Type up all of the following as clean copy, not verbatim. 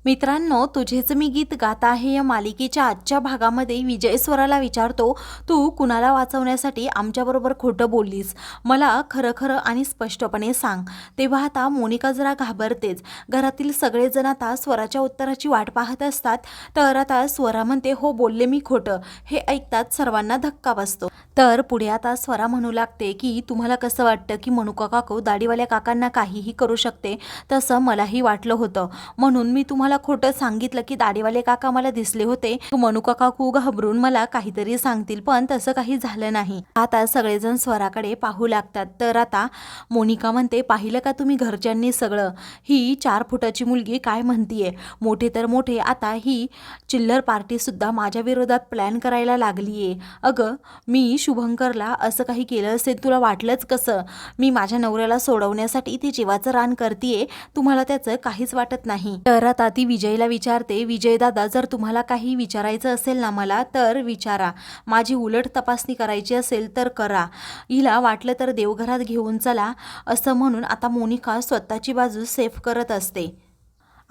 मित्रांनो, तुझेच मी गीत गात आहे या मालिकेच्या आजच्या भागामध्ये विजय स्वराला विचारतो, तू कुणाला वाचवण्यासाठी आमच्याबरोबर खोटं बोललीस? मला खरं खरं आणि स्पष्टपणे सांग. तेव्हा आता मोनिका जरा घाबरतेच. घरातील सगळेजण आता स्वराच्या उत्तराची वाट पाहत असतात. तर आता स्वरा म्हणते, हो बोलले मी खोटं. हे ऐकताच सर्वांना धक्का बसतो. तर पुढे आता स्वरा म्हणू लागते की तुम्हाला कसं वाटतं की मनुका काकू दाढीवाल्या काकांना काहीही करू शकते? तसं मलाही वाटलं होतं, म्हणून मी तुम्हाला खोटं सांगितलं की दाढीवाले काका मला दिसले होते. मनुका काकू घाबरून मला काहीतरी सांगतील, पण तसं काही झालं नाही. आता सगळेजण स्वराकडे पाहू लागतात. तर आता मोनिका म्हणते, पाहिलं का तुम्ही घरच्यांनी सगळं? ही 4 फुटाची मुलगी काय म्हणतीये? मोठे तर मोठे आता ही चिल्लर पार्टी सुद्धा माझ्या विरोधात प्लॅन करायला लागलीये. अगं, मी शुभंकरला असं काही केलं असेल तुला वाटलंच कसं? मी माझ्या नवऱ्याला सोडवण्यासाठी ती जीवाचं रान करतीये, तुम्हाला त्याचं काहीच वाटत नाही. तर आता ती विजयला विचारते, विजय दादा, जर तुम्हाला काही विचारायचं असेल ना मला तर विचारा. माझी उलट तपासणी करायची असेल तर करा. हिला वाटलं तर देवघरात घेऊन चला. असं म्हणून आता मोनिका स्वतःची बाजू सेफ करत असते.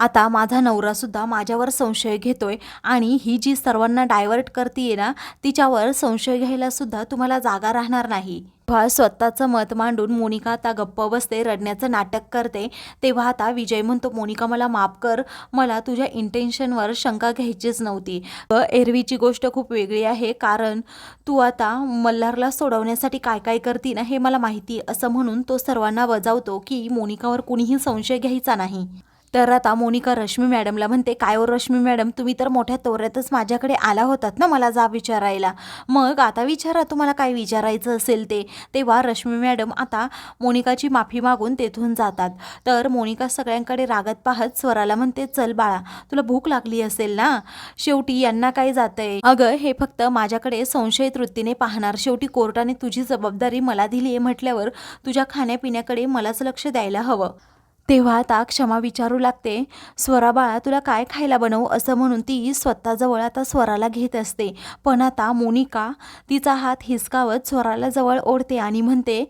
आता माझा नवरा सुद्धा माझ्यावर संशय घेतोय आणि ही जी सर्वांना डायव्हर्ट करतीये ना, तिच्यावर संशय घ्यायला सुद्धा तुम्हाला जागा राहणार नाही. तेव्हा स्वतःचं मत मांडून मोनिका आता गप्प बसते, रडण्याचं नाटक करते. तेव्हा आता विजय म्हणतो, मोनिका मला माफ कर, मला तुझ्या इंटेन्शनवर शंका घ्यायचीच नव्हती. एरवीची गोष्ट खूप वेगळी आहे, कारण तू आता मल्हारला सोडवण्यासाठी काय काय करती ना हे मला माहिती. असं म्हणून तो सर्वांना बजावतो की मोनिकावर कुणीही संशय घ्यायचा नाही. तर आता मोनिका रश्मी मॅडमला म्हणते, काय हो रश्मी मॅडम, तुम्ही तर मोठ्या तोऱ्यातच माझ्याकडे आला होतात ना मला जाब विचारायला. मग आता विचारा तुम्हाला काय विचारायचं असेल ते. तेव्हा रश्मी मॅडम आता मोनिकाची माफी मागून तेथून जातात. तर मोनिका सगळ्यांकडे रागत पाहत स्वराला म्हणते, चल बाळा, तुला भूक लागली असेल ना? शेवटी यांना काय जातंय? अगं, हे फक्त माझ्याकडे संशयित वृत्तीने पाहणार. शेवटी कोर्टाने तुझी जबाबदारी मला दिली आहे म्हटल्यावर तुझ्या खाण्यापिण्याकडे मलाच लक्ष द्यायला हवं. तेव्हा आता क्षमा विचारू लागते, स्वरा बाळा, तुला काय खायला बनवू? असं म्हणून ती स्वतःजवळ आता स्वराला घेत असते. पण आता मोनिका तिचा हात हिसकावत स्वराला जवळ ओढते आणि म्हणते,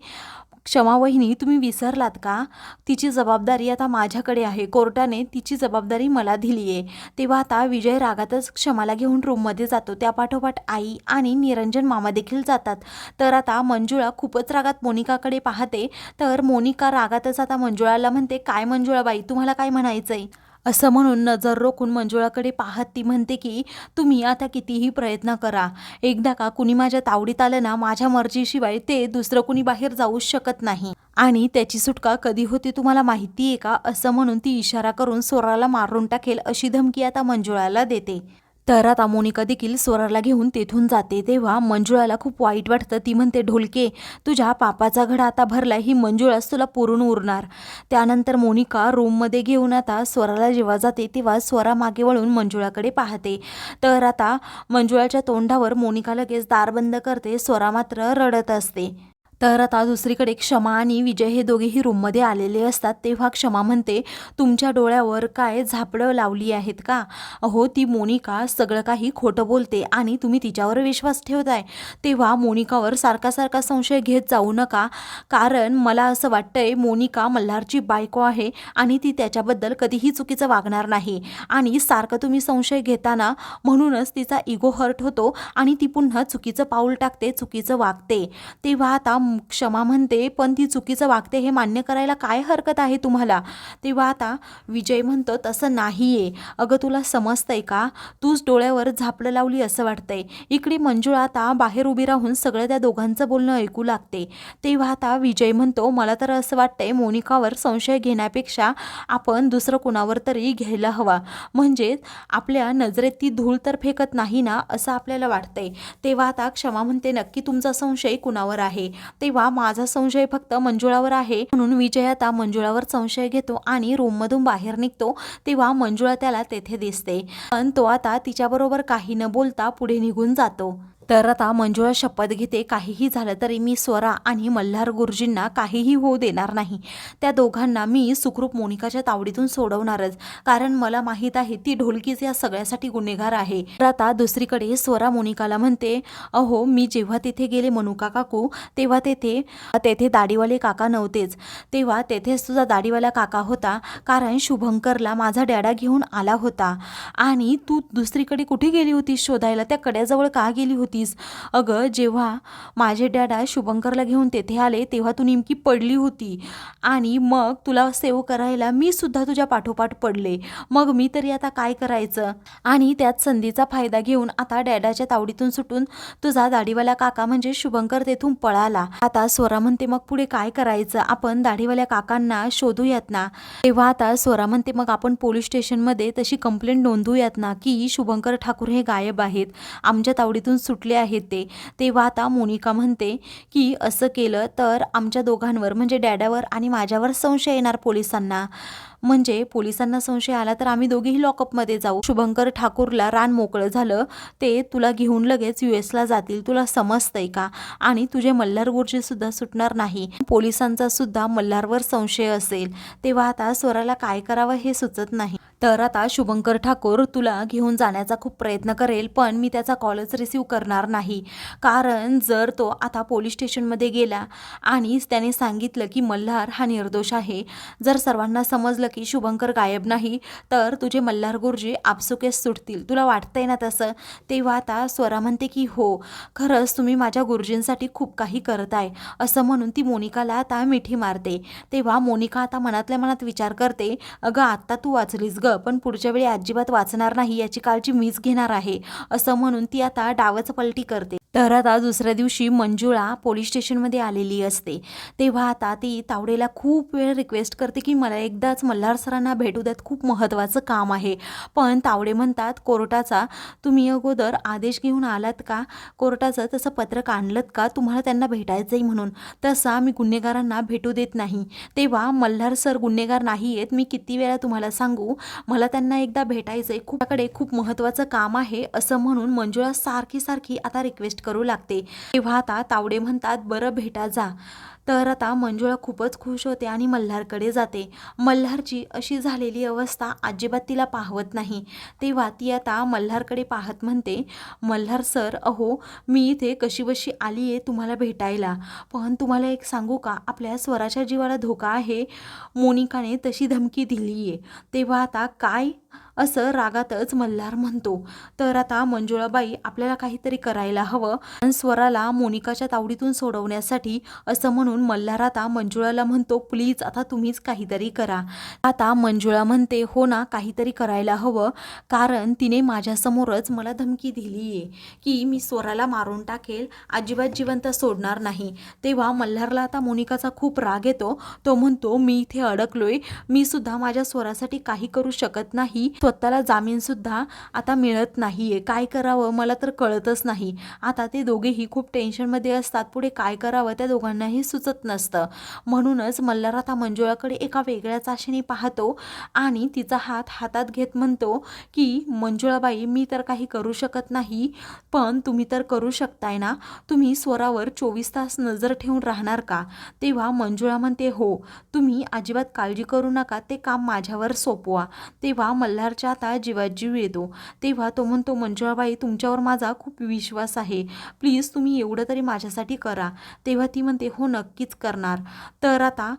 क्षमा वहिनी, तुम्ही विसरलात का? तिची जबाबदारी आता माझ्याकडे आहे. कोर्टाने तिची जबाबदारी मला दिली आहे. तेव्हा आता विजय रागातच क्षमाला घेऊन रूममध्ये जातो. त्यापाठोपाठ आई आणि निरंजन मामा देखील जातात. तर आता मंजुळा खूपच रागात मोनिकाकडे पाहते. तर मोनिका रागातच आता मंजुळाला म्हणते, काय मंजुळाबाई, तुम्हाला काय म्हणायचंय? असं म्हणून नजर रोखून मंजुळाकडे पाहत ती म्हणते की तुम्ही आता कितीही प्रयत्न करा, एकदा का कुणी माझ्या तावडीत आलं ना, माझ्या मर्जीशिवाय ते दुसरं कुणी बाहेर जाऊच शकत नाही आणि त्याची सुटका कधी होती तुम्हाला माहिती आहे का? असं म्हणून ती इशारा करून स्वराला मारून टाकेल अशी धमकी आता मंजुळाला देते. तर आता मोनिका देखील स्वराला घेऊन तेथून जाते. तेव्हा मंजुळाला खूप वाईट वाटतं. ती म्हणते, ढोलके, तुझ्या पापाचा घडा आता भरला, ही मंजुळाच तुला पुरून उरणार. त्यानंतर मोनिका रूममध्ये घेऊन आता स्वराला जेव्हा जाते तेव्हा स्वरा मागे वळून मंजुळाकडे पाहते. तर आता मंजुळाच्या तोंडावर मोनिका लगेच दार बंद करते. स्वरा मात्र रडत असते. तर आता दुसरीकडे क्षमा आणि विजय हे दोघेही रूममध्ये आलेले असतात. तेव्हा क्षमा म्हणते, तुमच्या डोळ्यावर काय झापडं लावली आहेत का? अहो, ती मोनिका सगळं काही खोटं बोलते आणि तुम्ही तिच्यावर विश्वास ठेवताय. तेव्हा मोनिकावर सारखा सारखा संशय घेत जाऊ नका, कारण मला असं वाटतंय मोनिका मल्हारची बायको आहे आणि ती त्याच्याबद्दल कधीही चुकीचं वागणार नाही. आणि सारखं तुम्ही संशय घेताना म्हणूनच तिचा इगो हर्ट होतो आणि ती पुन्हा चुकीचं पाऊल टाकते, चुकीचं वागते. तेव्हा आता क्षमा म्हणते, पण ती चुकीचं वागते हे मान्य करायला काय हरकत आहे तुम्हाला? तेव्हा आता विजय म्हणतो, तसं नाहीये. अगं, तुला समजतंय का? तूच डोळ्यावर झापडं लावली असं वाटतंय. इकडे मंजुळा आता बाहेर उभी राहून सगळं त्या दोघांचं बोलणं ऐकू लागते. तेव्हा आता विजय म्हणतो, मला तर असं वाटतंय मोनिकावर संशय घेण्यापेक्षा आपण दुसरं कुणावर तरी घ्यायला हवा, म्हणजे आपल्या नजरेत ती धूळ तर फेकत नाही ना, असं आपल्याला वाटतंय. तेव्हा आता क्षमा म्हणते, नक्की तुमचा संशय कुणावर आहे? तेव्हा माझा संशय फक्त मंजुळावर आहे. म्हणून विजय आता मंजुळावर संशय घेतो आणि रूममधून बाहेर निघतो. तेव्हा मंजुळा त्याला तेथे दिसते, पण तो आता तिच्याबरोबर काही न बोलता पुढे निघून जातो. तर आता मंजुळा शपथ घेते, काहीही झालं तरी मी स्वरा आणि मल्हार गुरुजींना काहीही होऊ देणार नाही. त्या दोघांना मी सुखरूप मोनिकाच्या तावडीतून सोडवणारच, कारण मला माहीत आहे ती ढोलकीच या सगळ्यासाठी गुन्हेगार आहे. तर आता दुसरीकडे स्वरा मोनिकाला म्हणते, अहो मी जेव्हा तिथे गेले मनुका काकू, तेव्हा तेथे दाढीवाले काका नव्हतेच. तेव्हा तेथेच तुझा दाढीवाला काका होता, कारण शुभंकरला माझा डॅडा घेऊन आला होता. आणि तू दुसरीकडे कुठे गेली होतीस शोधायला? त्या कड्याजवळ का गेली होतीस? अगं जेव्हा माझे डॅडा शुभंकरला घेऊन तेथे आले तेव्हा तू नेमकी पडली होती, आणि मग तुला सेव्ह करायला मी सुद्धा तुझ्या पाठोपाठ पडले. मग मी तरी आता काय करायचं? आणि त्यात संधीचा फायदा घेऊन आता डॅडाच्या तावडीतून सुटून तुझा दाढीवाला काका म्हणजे शुभंकर तेथून पळाला. आता स्वरा म्हणते, मग पुढे काय करायचं? आपण दाढीवाल्या काकांना शोधूयात ना. तेव्हा आता स्वरा म्हणते, मग आपण पोलीस स्टेशनमध्ये तशी कंप्लेंट नोंदवूयात ना की शुभंकर ठाकूर हे गायब आहेत, आमच्या तावडीतून सुटले आहेत ते. तेव्हा आता मोनिका म्हणते की असं केलं तर आमच्या दोघांवर म्हणजे डॅडावर आणि माझ्यावर संशय येणार पोलिसांना. म्हणजे पोलिसांना संशय आला तर आम्ही दोघेही लॉकअपमध्ये जाऊ. शुभंकर ठाकूरला रान मोकळं झालं, ते तुला घेऊन लगेच US ला जातील. तुला समजतंय का? आणि तुझे मल्हार गुरुजी सुद्धा सुटणार नाही. पोलिसांचा सुद्धा मल्हारवर संशय असेल. तेव्हा आता स्वराला काय करावं हे सुचत नाही. तर आता शुभंकर ठाकूर तुला घेऊन जाण्याचा खूप प्रयत्न करेल, पण मी त्याचा कॉलच रिसीव करणार नाही. कारण जर तो आता पोलीस स्टेशनमध्ये गेला आणि त्याने सांगितलं की मल्हार हा निर्दोष आहे, जर सर्वांना समजलं की शुभंकर गायब नाही, तर तुझे मल्हार गुरुजी आपसुकेच सुटतील. तुला वाटतंय ना तसं? तेव्हा आता स्वरा म्हणते की हो, खरंच तुम्ही माझ्या गुरुजींसाठी खूप काही करताय, असं म्हणून ती मोनिकाला आता मिठी मारते. तेव्हा मोनिका आता मनातल्या मनात विचार करते, अगं आत्ता तू वाचलीस ग, पण पुढच्या वेळी अजिबात वाचणार नाही याची काळजी मीच घेणार आहे, असं म्हणून ती आता डावच पलटी करते. तर आता दुसऱ्या दिवशी मंजुळा पोलीस स्टेशनमध्ये आलेली असते. तेव्हा आता ती तावडेला खूप वेळ रिक्वेस्ट करते की मला एकदाच मल्हार सरांना भेटू द्यात, खूप महत्त्वाचं काम आहे. पण तावडे म्हणतात, कोर्टाचा तुम्ही अगोदर आदेश घेऊन आलात का? कोर्टाचं तसं पत्रक आणलं का तुम्हाला त्यांना भेटायचंय म्हणून? तसं आम्ही गुन्हेगारांना भेटू देत नाही. तेव्हा मल्हार सर गुन्हेगार नाही आहेत, मी किती वेळा तुम्हाला सांगू, मला त्यांना एकदा भेटायचंय, खूप महत्त्वाचं काम आहे, असं म्हणून मंजुळा सारखी आता रिक्वेस्ट करू लागते. तेव्हा आता तावडे म्हणतात, बरं भेटा जा. तर आता मंजुळा खूपच खुश होते आणि मल्हारकडे जाते. मल्हारची अशी झालेली अवस्था अजिबात तिला पाहवत नाही. तेव्हा ती आता मल्हारकडे पाहत म्हणते, मल्हार सर, अहो मी इथे कशीबशी आली आहे तुम्हाला भेटायला, पण तुम्हाला एक सांगू का, आपल्या स्वराच्या जीवाला धोका आहे. मोनिकाने तशी धमकी दिली आहे. तेव्हा आता काय, असं रागातच मल्हार म्हणतो. तर आता मंजुळाबाई, आपल्याला काहीतरी करायला हवं आणि स्वराला मोनिकाच्या तावडीतून सोडवण्यासाठी, असं म्हणून मल्हार आता मंजुळाला म्हणतो, प्लीज आता तुम्हीच काहीतरी करा. आता मंजुळा म्हणते, हो ना, काहीतरी करायला हवं, कारण तिने माझ्यासमोरच मला धमकी दिली आहे की मी स्वराला मारून टाकेल, अजिबात जिवंत सोडणार नाही. तेव्हा मल्हारला आता मोनिकाचा खूप राग येतो. तो म्हणतो, मी इथे अडकलोय, मी सुद्धा माझ्या स्वरासाठी काही करू शकत नाही, स्वतःला जामीन सुद्धा आता मिळत नाहीये, काय करावं मला तर कळतच नाही. आता ते दोघेही खूप टेन्शनमध्ये असतात, पुढे काय करावं त्या दोघांनाही सुचत नसतं. म्हणूनच मल्हार आता मंजुळाकडे एका वेगळ्याच आशेने पाहतो आणि तिचा हात हातात घेत म्हणतो की मंजुळाबाई, मी तर काही करू शकत नाही, पण तुम्ही तर करू शकताय ना, तुम्ही स्वरावर 24 तास नजर ठेवून राहणार का? तेव्हा मंजुळा म्हणते, हो, तुम्ही अजिबात काळजी करू नका, ते काम माझ्यावर सोपवा. तेव्हा मल्हारच्या आता जीवात जीव येतो. तेव्हा तो म्हणतो, मंजुळाबाई, तुमच्यावर माझा खूप विश्वास आहे, प्लीज तुम्ही एवढं तरी माझ्यासाठी करा. तेव्हा ती म्हणते, हो नक्कीच करणार. तर आता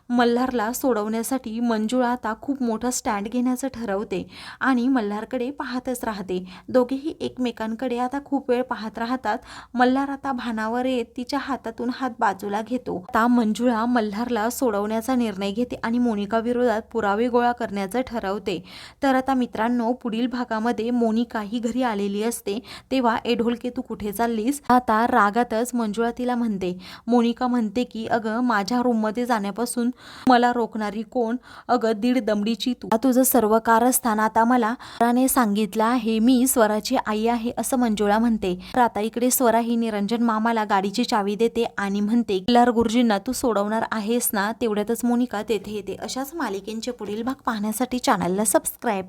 मल्हारला सोडवण्यासाठी मंजुळा आता खूप मोठं स्टँड घेण्याचं ठरवते आणि मल्हारकडे पाहतच राहते. दोघेही एकमेकांकडे आता खूप वेळ पाहत राहतात. मल्हार आता भानावर येत तिच्या हातातून हात बाजूला घेतो. आता मंजुळा मल्हारला सोडवण्याचा निर्णय घेते आणि मोनिका विरोधात पुरावे गोळा करण्याचं ठरवते. तर आता मित्रांनो, पुढील भागामध्ये मोनिका ही घरी आलेली असते. तेव्हा ए ढोलके, तू कुठे चाललीस? आता रागातच मंजुळा तिला म्हणते. मोनिका म्हणते की अगं, माझ्या रूममध्ये जाण्यापासून मला रोखणारी कोण? अगं, दीड दमडीची तू. तुझं सर्व कारस्थान आता मला स्वराने सांगितलं आहे, मी स्वराची आई आहे, असं मंजुळा म्हणते. तर आता इकडे स्वरा ही निरंजन मामाला गाडीची चावी देते आणि म्हणते, मल्हार गुरुजींना तू सोडवणार आहेस ना? तेवढ्यातच मोनिका तेथे येते. अशाच मालिकेंचे पुढील भाग पाहण्यासाठी चॅनलला सबस्क्राईब